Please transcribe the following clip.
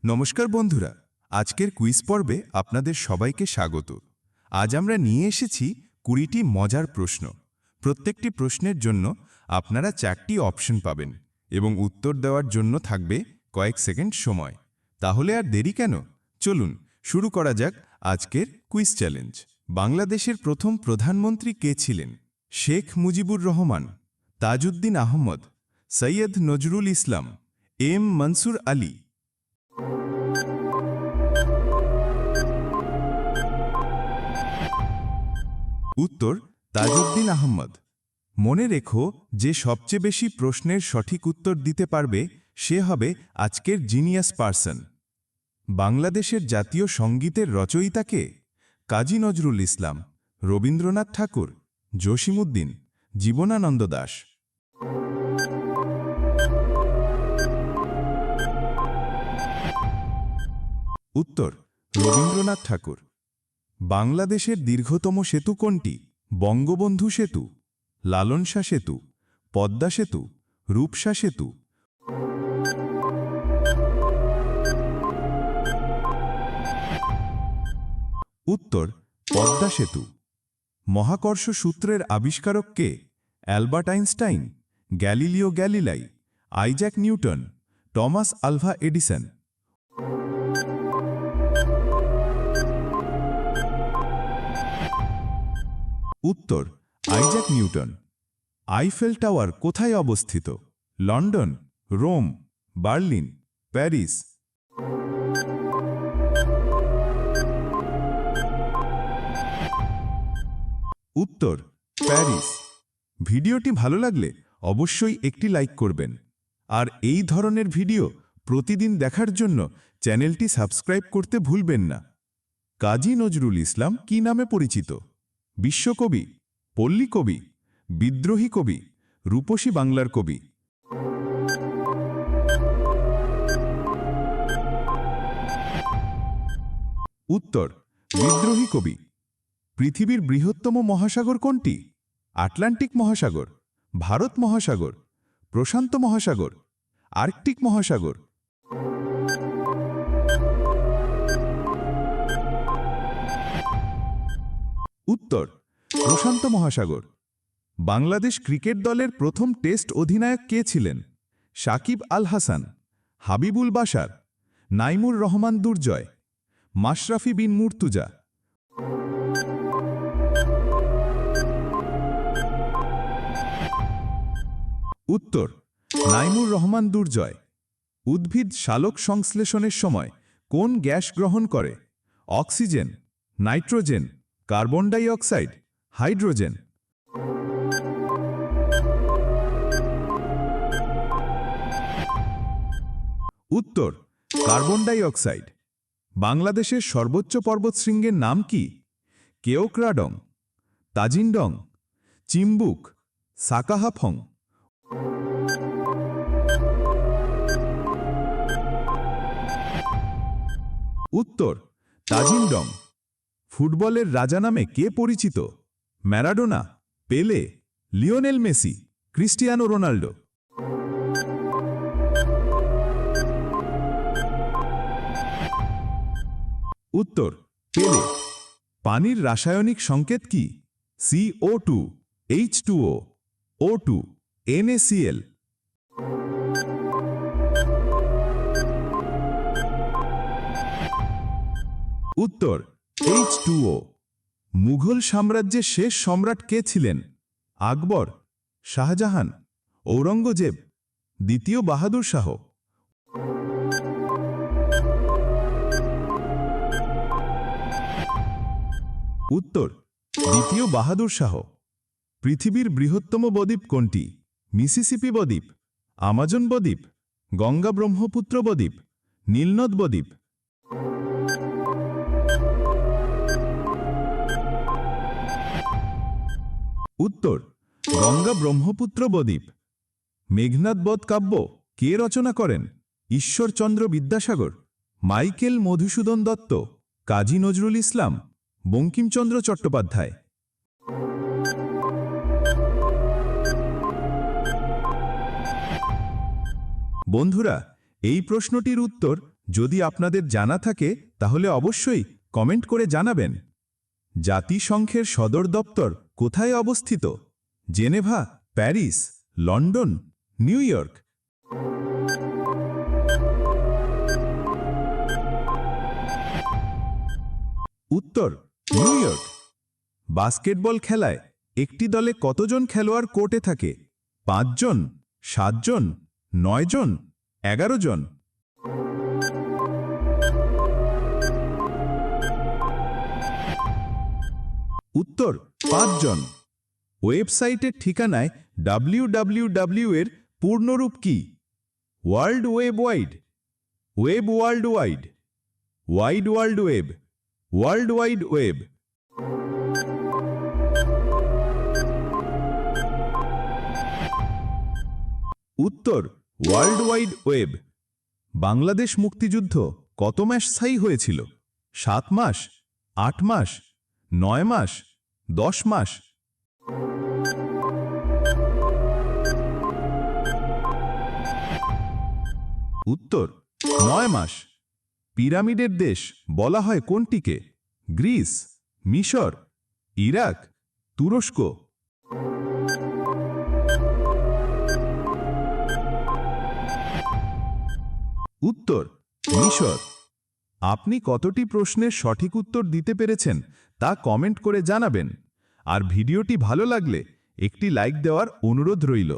নমস্কার বন্ধুরা, আজকের কুইজ পর্বে আপনাদের সবাইকে স্বাগত। আজ আমরা নিয়ে এসেছি 20টি মজার প্রশ্ন। প্রত্যেকটি প্রশ্নের জন্য আপনারা 4টি অপশন পাবেন এবং উত্তর দেওয়ার জন্য থাকবে কয়েক সেকেন্ড সময়। তাহলে আর দেরি কেন? চলুন শুরু করা যাক আজকের কুইজ চ্যালেঞ্জ। বাংলাদেশের প্রথম প্রধানমন্ত্রী কে ছিলেন? শেখ মুজিবুর রহমান, তাজউদ্দিন আহমদ, সৈয়দ নজরুল ইসলাম, এম মনসুর আলী। উত্তর তাজউদ্দিন আহমদ। মনে রেখো, যে সবচেয়ে বেশি প্রশ্নের সঠিক উত্তর দিতে পারবে সে হবে আজকের জিনিয়াস পারসন। বাংলাদেশের জাতীয় সঙ্গীতের রচয়িতা কে? কাজী নজরুল ইসলাম, রবীন্দ্রনাথ ঠাকুর, জসিমউদ্দিন, জীবনানন্দ দাশ। উত্তর রবীন্দ্রনাথ ঠাকুর। বাংলাদেশের দীর্ঘতম সেতু কোনটি? বঙ্গবন্ধু সেতু, লালন শাহ সেতু, পদ্মা সেতু, রূপসা সেতু। উত্তর পদ্মা সেতু। মহাকর্ষ সূত্রের আবিষ্কারক কে? Albert Einstein, Galileo Galilei, Isaac Newton, Thomas Alva Edison. উত্তর আইজ্যাক নিউটন। আইফেল টাওয়ার কোথায় অবস্থিত? London, Rome, Berlin, Paris. উত্তর প্যারিস। ভিডিওটি ভালো লাগলে অবশ্যই একটি লাইক করবেন। আর এই ধরনের ভিডিও প্রতিদিন দেখার জন্য চ্যানেলটি সাবস্ক্রাইব করতে ভুলবেন না। কাজী নজরুল ইসলাম কি নামে পরিচিত? বিশ্বকবি, পল্লী কবি, বিদ্রোহী কবি, রূপসী বাংলার কবি। উত্তর বিদ্রোহী কবি। পৃথিবীর বৃহত্তম মহাসাগর কোনটি? আটলান্টিক মহাসাগর, ভারত মহাসাগর, প্রশান্ত মহাসাগর, আর্কটিক মহাসাগর। উত্তর প্রশান্ত মহাসাগর। বাংলাদেশ ক্রিকেট দলের প্রথম টেস্ট অধিনায়ক কে ছিলেন? সাকিব আল হাসান, হাবিবুল বাশার, নাইমুর রহমান দুর্জয়, মাশরাফি বিন মুর্তুজা। উত্তর নাইমুর রহমান দুর্জয়। উদ্ভিদ সালোক সংশ্লেষণের সময় কোন গ্যাস গ্রহণ করে? Oxygen, nitrogen, carbon die oxide, hydrogen. উত্তর কার্বন ডাই অক্সাইড। বাংলাদেশের সর্বোচ্চ পর্বতশৃঙ্গের নাম কি? কেওক্রাডং, তাজিন্ডং, চিম্বুক, সাকাহাফং। উত্তর তাজিন্ডং। ফুটবলের রাজা নামে কে পরিচিত? ম্যারাডোনা, পেলে, লিওনেল মেসি, ক্রিস্টিয়ানো রোনাল্ডো। উত্তর পেলে। পানির রাসায়নিক সংকেত কি? CO2, H2O, O2, NaCl। উত্তর H2O। মুঘল সাম্রাজ্যের শেষ সম্রাট কে ছিলেন? আকবর, শাহজাহান, ঔরঙ্গজেব, দ্বিতীয় বাহাদুর শাহ। উত্তর দ্বিতীয় বাহাদুর শাহ। পৃথিবীর বৃহত্তম বদ্বীপ কোনটি? মিসিসিপি বদ্বীপ, আমাজন বদ্বীপ, গঙ্গা ব্রহ্মপুত্র বদ্বীপ, নীলনদ বদ্বীপ। উত্তর গঙ্গা ব্রহ্মপুত্র বদ্বীপ। মেঘনাদ বধ কাব্য কে রচনা করেন? ঈশ্বরচন্দ্র বিদ্যাসাগর, মাইকেল মধুসূদন দত্ত, কাজী নজরুল ইসলাম, বঙ্কিমচন্দ্র চট্টোপাধ্যায়। বন্ধুরা, এই প্রশ্নটির উত্তর যদি আপনাদের জানা থাকে তাহলে অবশ্যই কমেন্ট করে জানাবেন। জাতিসংঘের সদর দপ্তর কোথায় অবস্থিত? Geneva, Paris, London, new York? উত্তর নিউ ইয়র্ক। বাস্কেটবল খেলায় একটি দলে কতজন খেলোয়াড় কোর্টে থাকে? 5 জন, 7 জন, 9 জন, 11 জন? উত্তর 5 জন। ওয়েবসাইটের ঠিকানায় www এর পূর্ণরূপ কি? World web wide, web world wide, wide world web, world wide web? উত্তর ওয়ার্ল্ড ওয়াইড ওয়েব। বাংলাদেশ মুক্তিযুদ্ধ কত মাস স্থায়ী হয়েছিল? 7 মাস, 8 মাস, 9 মাস, 10 মাস? উত্তর 9 মাস। পিরামিডের দেশ বলা হয় কোনটিকে? গ্রিস, মিশর, ইরাক, তুরস্ক? উত্তর মিশর। আপনি কতটি প্রশ্নের সঠিক উত্তর দিতে পেরেছেন তা কমেন্ট করে জানাবেন। আর ভিডিওটি ভালো লাগলে একটি লাইক দেওয়ার অনুরোধ রইল।